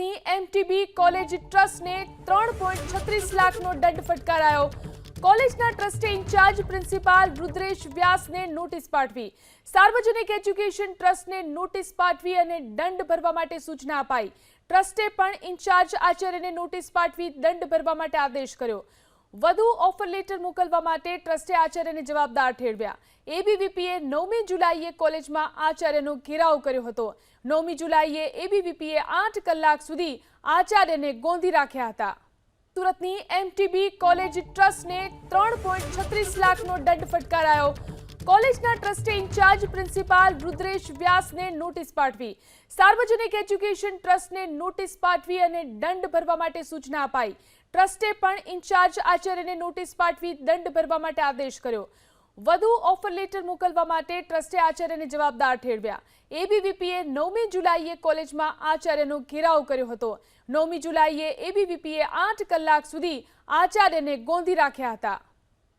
સુરતની MTB college ટ્રસ્ટને 3.36 લાખનો દંડ ફટકારાયો। કોલેજના ટ્રસ્ટે ઇન્ચાર્જ પ્રિન્સિપાલ રુદ્રેશ વ્યાસને નોટિસ પાઠવી। સાર્વજનિક એજ્યુકેશન ટ્રસ્ટને નોટિસ પાઠવી અને દંડ ભરવા માટે સૂચના અપાઈ। ટ્રસ્ટે પણ ઇન્ચાર્જ આચાર્યને નોટિસ પાઠવી દંડ ભરવા માટે આદેશ કર્યો। વધુ ઓફર લેટર મોકલવા માટે ટ્રસ્ટે આચાર્યને જવાબદાર ઠેરવ્યા। એબીવીપીએ 9મી જુલાઈએ કોલેજમાં આચાર્યનો ઘેરાવ કર્યો હતો। 9મી જુલાઈએ એબીવીપીએ 8 કલાક સુધી આચાર્યને ગોંધી રાખ્યા હતા। સુરતની એમટીબી કોલેજ ટ્રસ્ટને 3.36 લાખનો દંડ ફટકારાયો। કોલેજના ટ્રસ્ટે ઇન્ચાર્જ પ્રિન્સિપાલ રુદ્રેશ વ્યાસને નોટિસ પાઠવી। સાર્વજનિક એજ્યુકેશન ટ્રસ્ટને નોટિસ પાઠવી અને દંડ ભરવા માટે સૂચના અપાઈ। ટ્રસ્ટે પણ ઇન્ચાર્જ આચાર્યને નોટિસ પાઠવી દંડ ભરવા માટે આદેશ કર્યો। વધુ ઓફર લેટર મોકલવા માટે ટ્રસ્ટે આચાર્યને જવાબદાર ઠેરવ્યા। એબીવીપીએ 9મી જુલાઈએ કોલેજમાં આચાર્યનો ઘેરાવ કર્યો હતો। 9મી જુલાઈએ એબીવીપીએ 8 કલાક સુધી આચાર્યને ગોંધી રાખ્યા હતા।